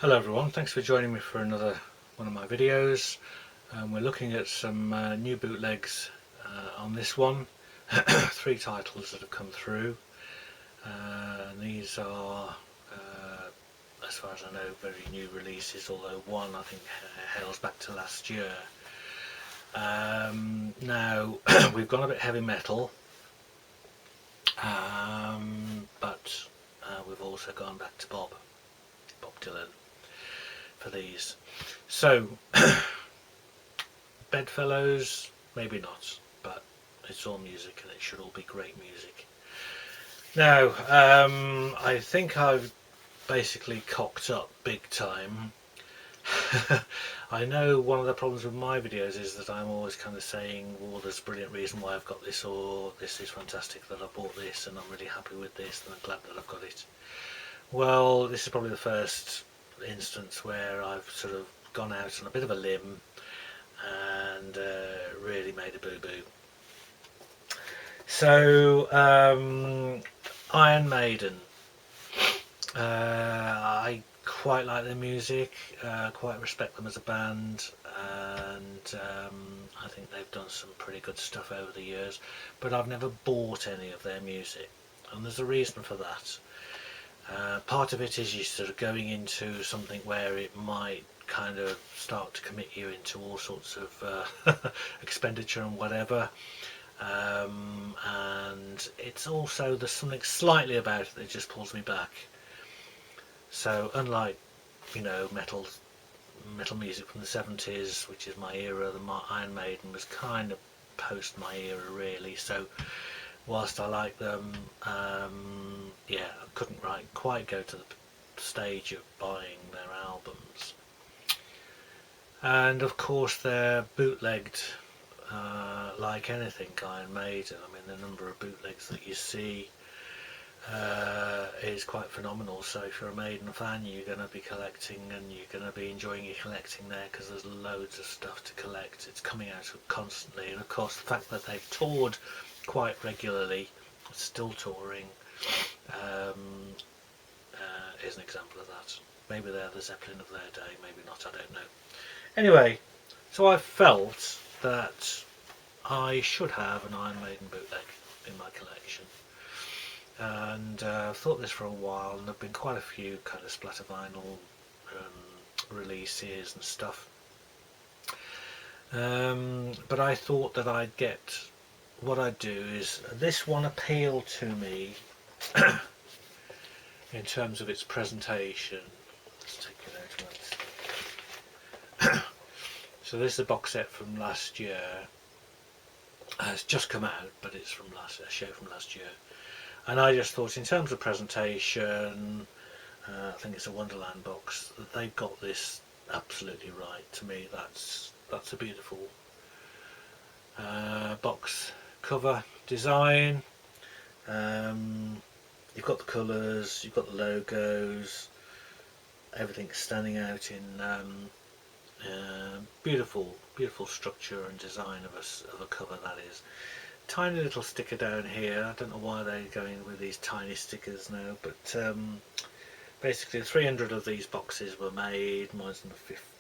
Hello everyone, thanks for joining me for another one of my videos. We're looking at some new bootlegs on this one. Three titles that have come through. And these are, as far as I know, very new releases, although one I think hails back to last year. Now, we've gone a bit heavy metal, but we've also gone back to Bob Dylan for these. So, Bedfellows, maybe not, but it's all music and it should all be great music. Now, I think I've basically cocked up big time. I know one of the problems with my videos is that I'm always kind of saying, well, there's a brilliant reason why I've got this, or this is fantastic that I bought this and I'm really happy with this and I'm glad that I've got it. Well, this is probably the first instance where I've sort of gone out on a bit of a limb and really made a boo-boo. So, Iron Maiden. I quite like their music, quite respect them as a band, and I think they've done some pretty good stuff over the years, but I've never bought any of their music, and there's a reason for that. Part of it is you're sort of going into something where it might kind of start to commit you into all sorts of expenditure and whatever, and it's also, there's something slightly about it that just pulls me back. So unlike, you know, metal music from the 70s, which is my era, the Iron Maiden was kind of post my era really, so whilst I like them, yeah, I couldn't quite go to the stage of buying their albums. And of course they're bootlegged like anything Iron Maiden. I mean, the number of bootlegs that you see is quite phenomenal. So if you're a Maiden fan, you're going to be collecting and you're going to be enjoying your collecting there, because there's loads of stuff to collect. It's coming out constantly, and of course the fact that they've toured quite regularly, still touring, is an example of that. Maybe they're the Zeppelin of their day, maybe not, I don't know. Anyway, so I felt that I should have an Iron Maiden bootleg in my collection, and I've thought this for a while, and there have been quite a few kind of splatter vinyl releases and stuff, but I thought that I'd get, what I'd do is, this one appealed to me in terms of its presentation. Let's take it out. So this is a box set from last year. It's just come out, but it's from a show from last year. And I just thought, in terms of presentation, I think it's a Wonderland box, that they've got this absolutely right. To me, that's a beautiful box cover design. You've got the colours, you've got the logos, everything's standing out in beautiful structure and design of a cover, that is. Tiny little sticker down here. I don't know why they're going with these tiny stickers now, but basically 300 of these boxes were made. Mine's number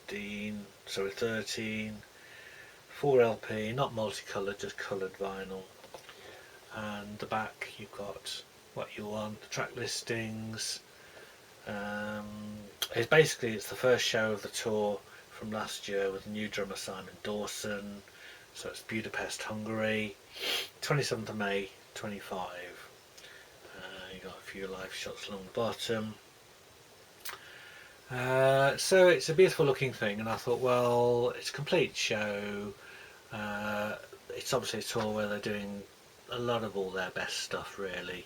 13, 4 LP, not multicoloured, just coloured vinyl. And the back, you've got what you want, the track listings. It's the first show of the tour from last year with the new drummer Simon Dawson. So it's Budapest, Hungary, 27th of May 25. You got a few live shots along the bottom. So it's a beautiful looking thing, and I thought, well, it's a complete show. It's obviously a tour where they're doing a lot of all their best stuff, really.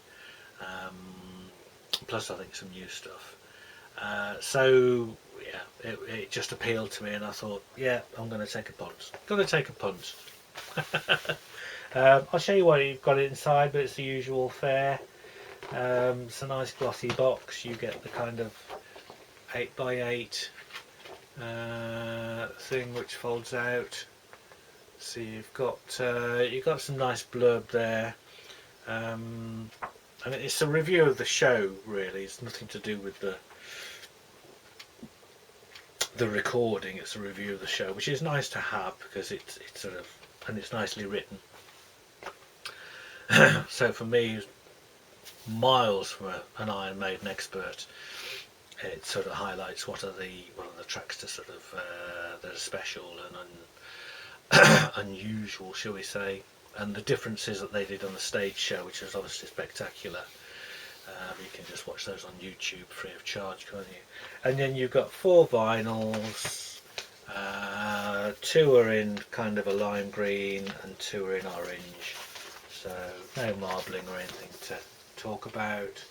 Plus I think some new stuff. So yeah, it just appealed to me, and I thought, yeah, I'm going to take a punt. I'll show you what you've got inside, but it's the usual fare. It's a nice glossy box. You get the kind of 8x8 thing which folds out. So you've got some nice blurb there. And it's a review of the show, really. It's nothing to do with the the recording, it's a review of the show, which is nice to have because it's sort of, and it's nicely written. So for me, miles from an Iron Maiden expert, it sort of highlights what are the tracks to sort of that are special and unusual, shall we say, and the differences that they did on the stage show, which was obviously spectacular. You can just watch those on YouTube free of charge, can't you? And then you've got 4 vinyls, 2 are in kind of a lime green and 2 are in orange, so no marbling or anything to talk about.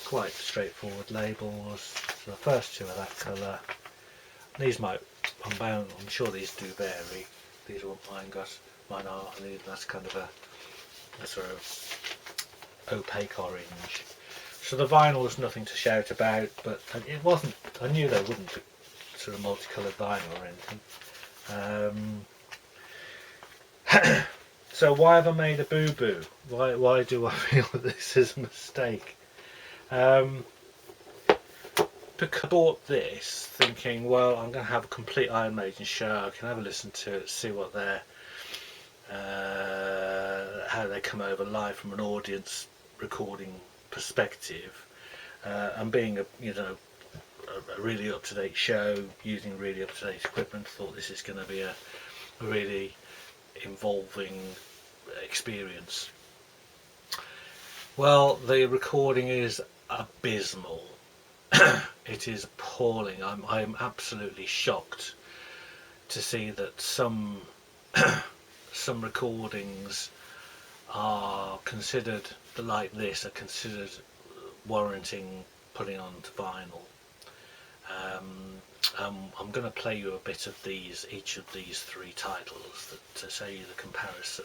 Quite straightforward labels. So the first 2 are that colour. These might, I'm sure these do vary. These are what mine are, and that's kind of a sort of opaque orange. So the vinyl was nothing to shout about, but it wasn't, I knew they wouldn't be sort of multicoloured vinyl or anything. So why have I made a boo-boo? Why do I feel that this is a mistake? Because I bought this thinking, well, I'm going to have a complete Iron Maiden show, I can have a listen to it, see what they're how they come over live from an audience recording perspective, and being a really up-to-date show using really up-to-date equipment, thought this is going to be a really involving experience. Well, the recording is abysmal. It is appalling. I'm absolutely shocked to see that some recordings are considered, like this, are considered warranting putting onto vinyl. I'm going to play you a bit of each of these 3 titles to show you the comparison.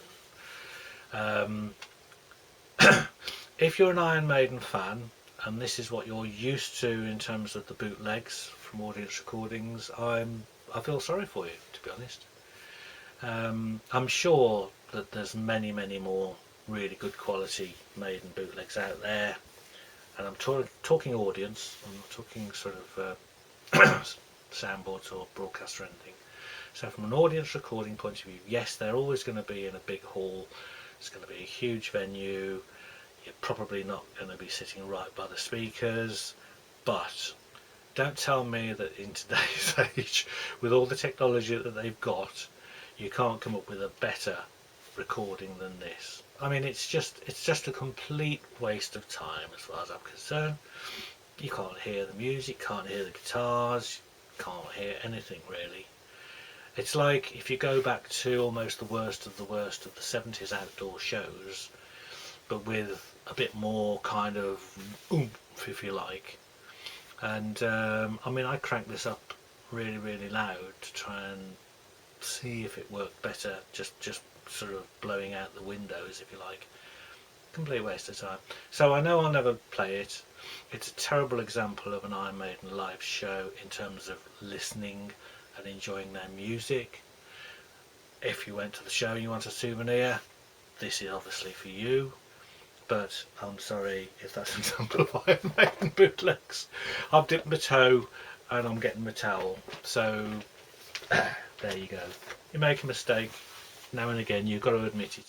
If you're an Iron Maiden fan and this is what you're used to in terms of the bootlegs from audience recordings, I feel sorry for you, to be honest. I'm sure that there's many more really good quality Maiden bootlegs out there, and I'm talking audience, I'm not talking sort of soundboards or broadcast or anything. So from an audience recording point of view, yes, they're always going to be in a big hall, it's going to be a huge venue, you're probably not going to be sitting right by the speakers, but don't tell me that in today's age, with all the technology that they've got, you can't come up with a better recording than this. I mean, it's just a complete waste of time as far as I'm concerned. You can't hear the music, can't hear the guitars, can't hear anything really. It's like if you go back to almost the worst of the 70s outdoor shows, but with a bit more kind of oomph, if you like. And I mean, I cranked this up really loud to try and see if it worked better, just sort of blowing out the windows, if you like. Complete waste of time. So I know I'll never play it. It's a terrible example of an Iron Maiden live show in terms of listening and enjoying their music. If you went to the show and you want a souvenir, this is obviously for you. But I'm sorry if that's an example of Iron Maiden bootlegs. I've dipped my toe and I'm getting my towel. So there you go. You make a mistake now and again, you've got to admit it.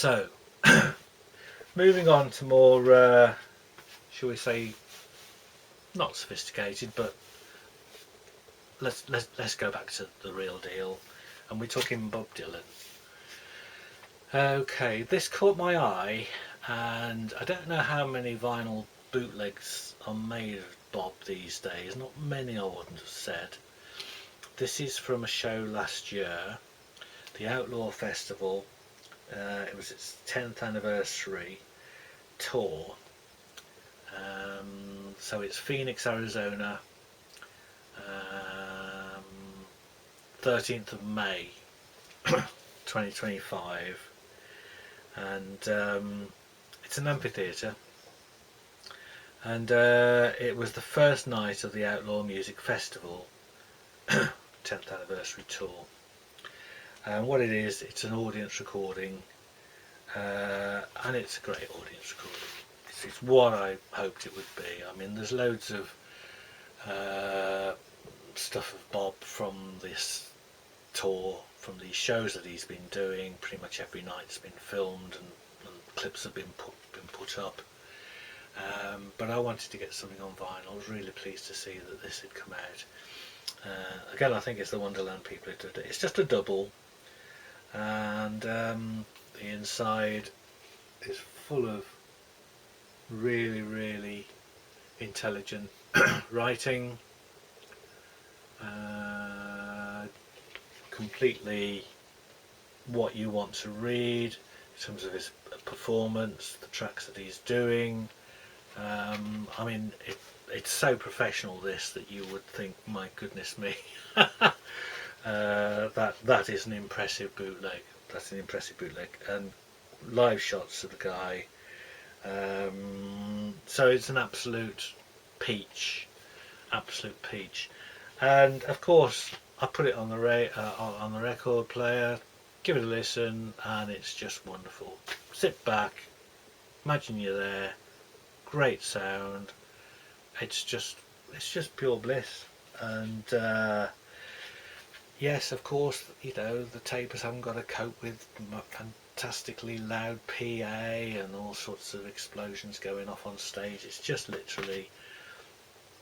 So, moving on to more, shall we say, not sophisticated, but let's go back to the real deal, and we're talking Bob Dylan. Okay, this caught my eye, and I don't know how many vinyl bootlegs are made of Bob these days. Not many, I wouldn't have said. This is from a show last year, the Outlaw Festival. It was its 10th anniversary tour. So it's Phoenix, Arizona, 13th of May 2025, and it's an amphitheatre, and it was the first night of the Outlaw Music Festival 10th anniversary tour. And what it is, it's an audience recording, and it's a great audience recording. It's what I hoped it would be. I mean, there's loads of stuff of Bob from this tour, from these shows that he's been doing. Pretty much every night's been filmed, and clips have been put up. But I wanted to get something on vinyl. I was really pleased to see that this had come out. Again, I think it's the Wonderland people who did it. It's just a double, and the inside is full of really intelligent writing, completely what you want to read in terms of his performance, the tracks that he's doing. I mean, it's so professional, this, that you would think, my goodness me, that is an impressive bootleg. That's an impressive bootleg, and live shots of the guy. So it's an absolute peach, and of course I put it on the record player, give it a listen, and it's just wonderful. Sit back, imagine you're there, great sound. It's just pure bliss. And yes, of course, you know, the tapers haven't got to cope with fantastically loud PA and all sorts of explosions going off on stage. It's just literally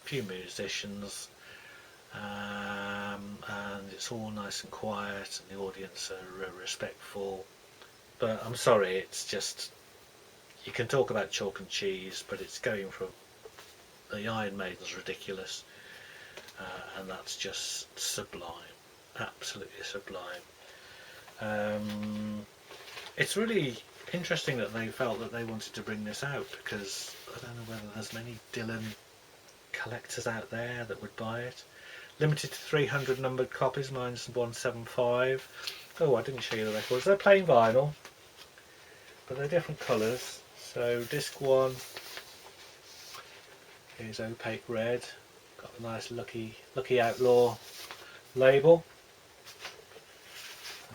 a few musicians, and it's all nice and quiet, and the audience are respectful. But I'm sorry, it's just, you can talk about chalk and cheese, but it's going from the Iron Maiden's ridiculous, and that's just sublime, absolutely sublime. It's really interesting that they felt that they wanted to bring this out, because I don't know whether there's many Dylan collectors out there that would buy it. Limited to 300 numbered copies, mine's 175. Oh, I didn't show you the records. They're plain vinyl, but they're different colours. So disc 1 is opaque red, got a nice Lucky Outlaw label,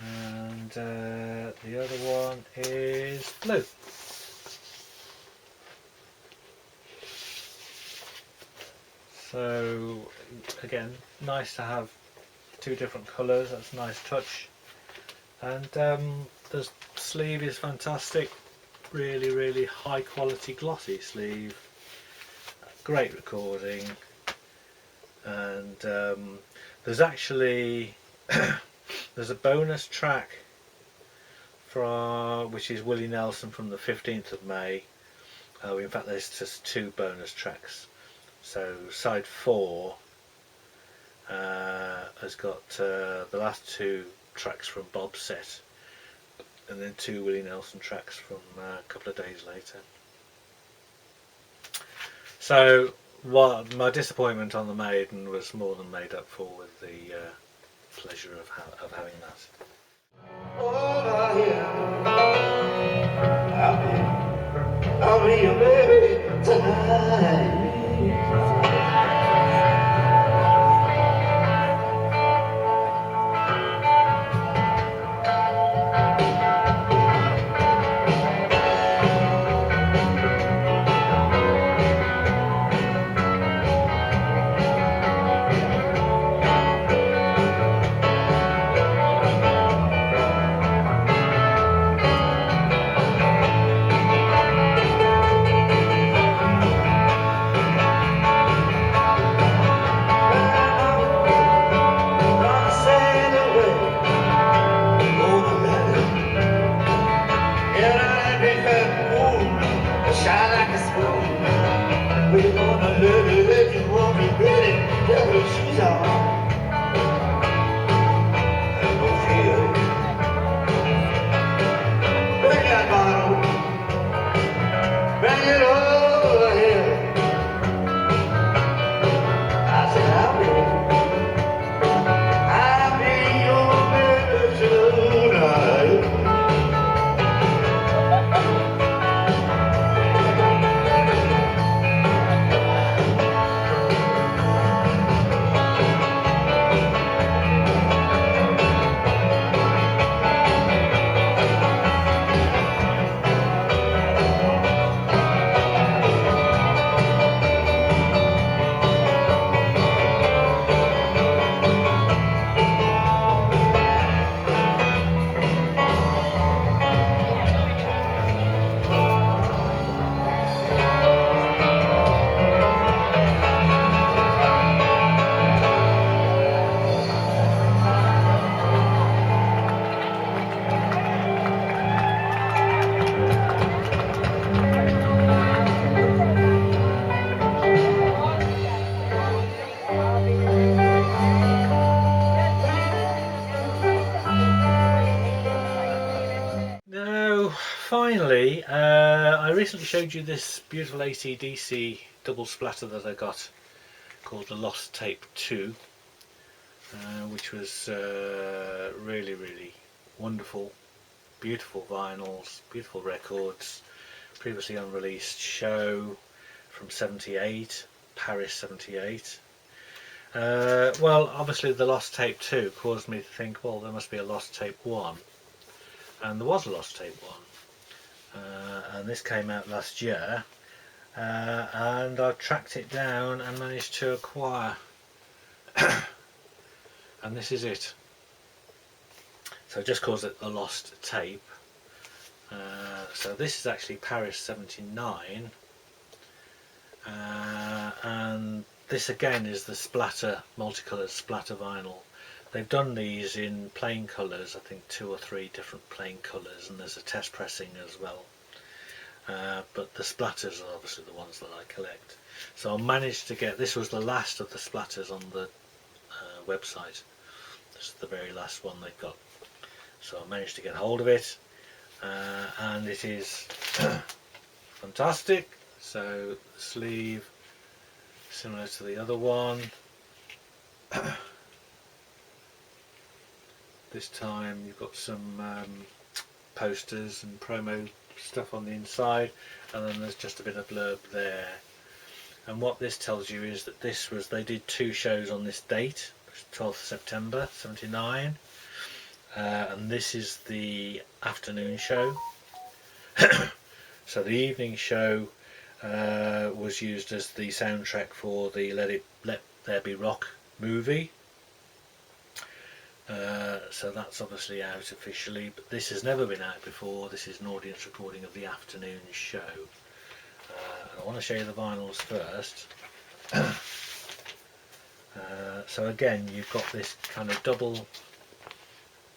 and the other one is blue. So again, nice to have two different colours. That's a nice touch. And the sleeve is fantastic, really high quality glossy sleeve, great recording. And there's actually there's a bonus track which is Willie Nelson from the 15th of May. In fact, there's just two bonus tracks. So side 4 has got the last two tracks from Bob's set, and then two Willie Nelson tracks from a couple of days later. So my disappointment on the Maiden was more than made up for with the pleasure of having that. I'll be your baby tonight. finally, I recently showed you this beautiful AC/DC double splatter that I got called the Lost Tape 2, which was really, really wonderful. Beautiful vinyls, beautiful records, previously unreleased show from 78, Paris 78. Well, obviously the Lost Tape 2 caused me to think, well, there must be a Lost Tape 1. And there was a Lost Tape 1. And this came out last year. And I tracked it down and managed to acquire. And this is it. So it just calls it the Lost Tape. So this is actually Paris 79. And this again is the splatter, multicoloured splatter vinyl. They've done these in plain colours, I think 2 or 3 different plain colours, and there's a test pressing as well. But the splatters are obviously the ones that I collect. So I managed to get, this was the last of the splatters on the website. This is the very last one they've got. So I managed to get hold of it, and it is fantastic. So the sleeve, similar to the other one. This time you've got some posters and promo stuff on the inside, and then there's just a bit of blurb there. And what this tells you is that this was, they did 2 shows on this date, 12th September 79, and this is the afternoon show. So the evening show was used as the soundtrack for the Let There Be Rock movie. So that's obviously out officially, but this has never been out before. This is an audience recording of the afternoon show. And I want to show you the vinyls first. So again, you've got this kind of double,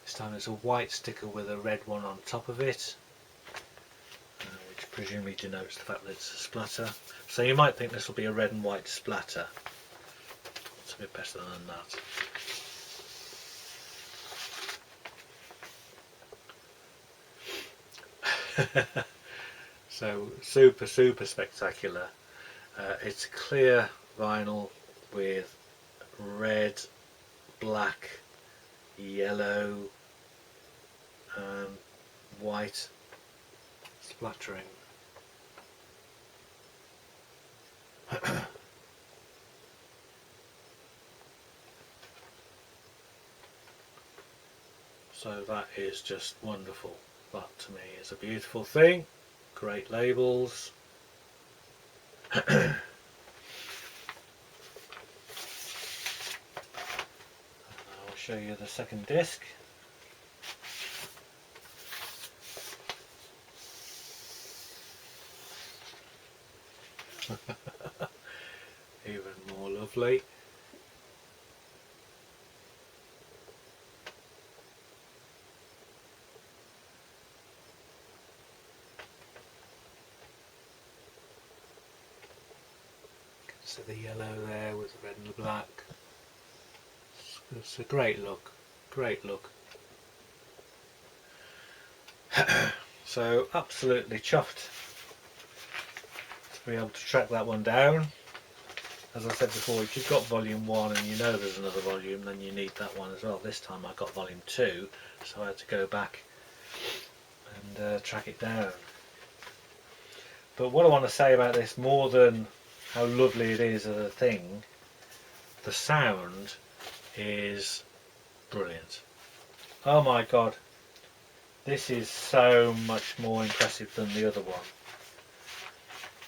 this time it's a white sticker with a red one on top of it, which presumably denotes the fact that it's a splatter. So you might think this will be a red and white splatter. It's a bit better than that. So super spectacular. It's a clear vinyl with red, black, yellow and white splattering. So that is just wonderful. That to me is a beautiful thing. Great labels. I'll show you the second disc. Even more lovely. So the yellow there with the red and the black. It's a great look, great look. So absolutely chuffed to be able to track that one down. As I said before, if you've got volume 1 and you know there's another volume, then you need that one as well. This time I got volume 2, so I had to go back and track it down. But what I want to say about this, more than how lovely it is as a thing, the sound is brilliant. Oh my god, this is so much more impressive than the other one.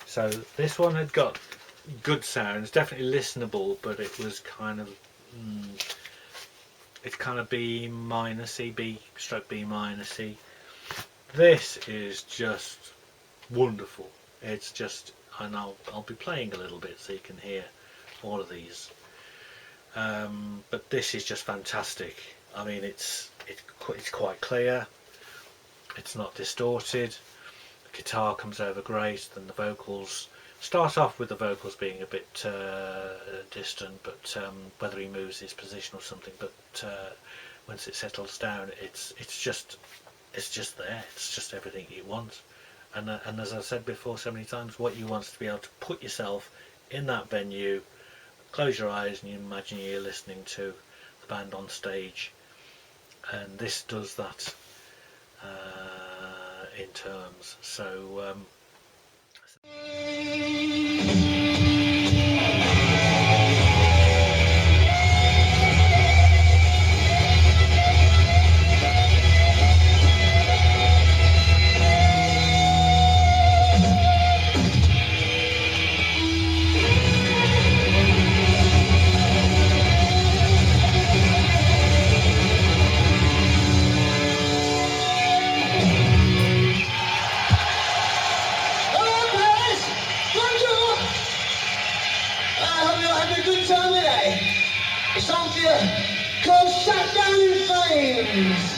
So this one had got good sounds, definitely listenable, but it was kind of it's kind of B minusy, B stroke B minusy. This is just wonderful. It's just, and I'll be playing a little bit so you can hear all of these. But this is just fantastic. I mean, it's quite clear. It's not distorted. The guitar comes over great. Then the vocals start off with the vocals being a bit distant, but whether he moves his position or something. But once it settles down, it's just it's just there. It's just everything you want. And as I've said before so many times, what you want is to be able to put yourself in that venue, close your eyes, and you imagine you're listening to the band on stage. And this does that in terms. So. The song to you called Shut Down in Flames.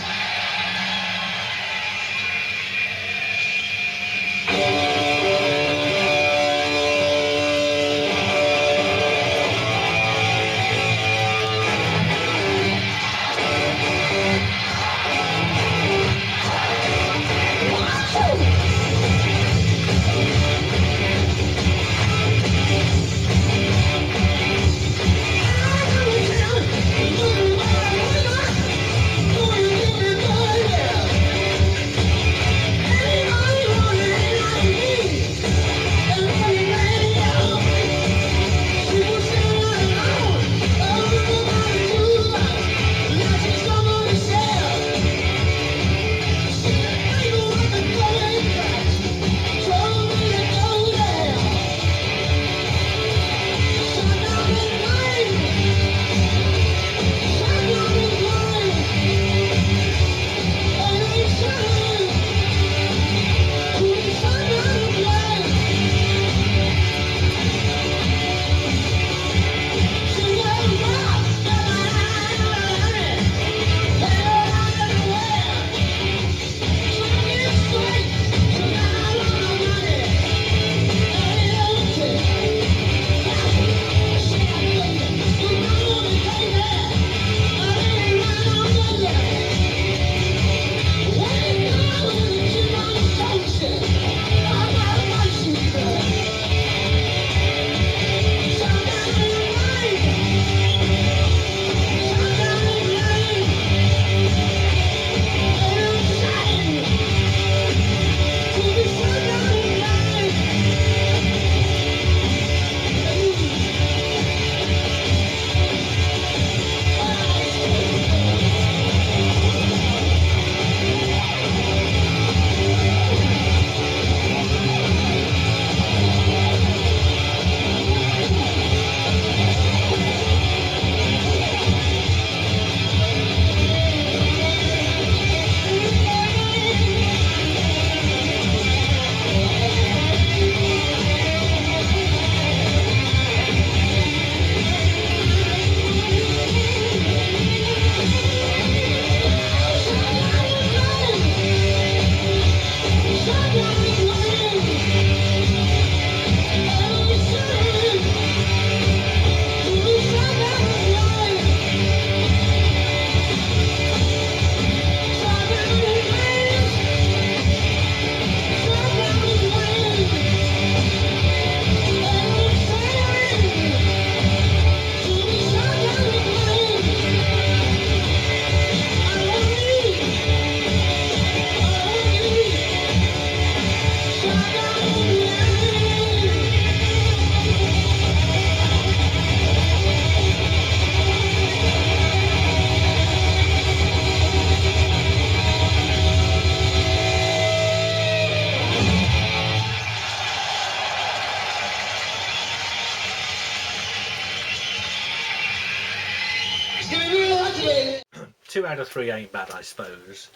Two out of three ain't bad, I suppose.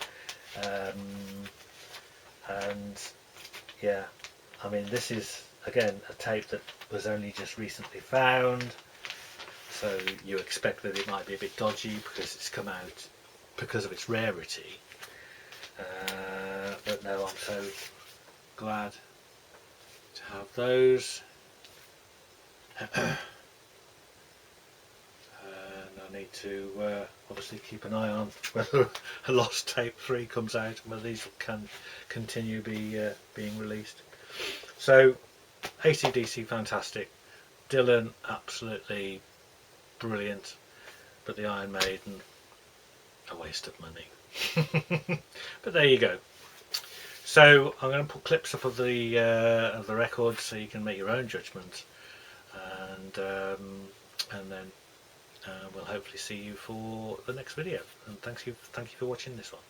And yeah, I mean, this is again a tape that was only just recently found, so you expect that it might be a bit dodgy because it's come out because of its rarity. But no, I'm so glad to have those. And I need to obviously keep an eye on whether a Lost Tape 3 comes out and whether these can continue being released. So AC/DC fantastic, Dylan absolutely brilliant, but the Iron Maiden a waste of money. But there you go. So I'm going to put clips up of the record so you can make your own judgment, and then we'll hopefully see you for the next video. And thank you for watching this one.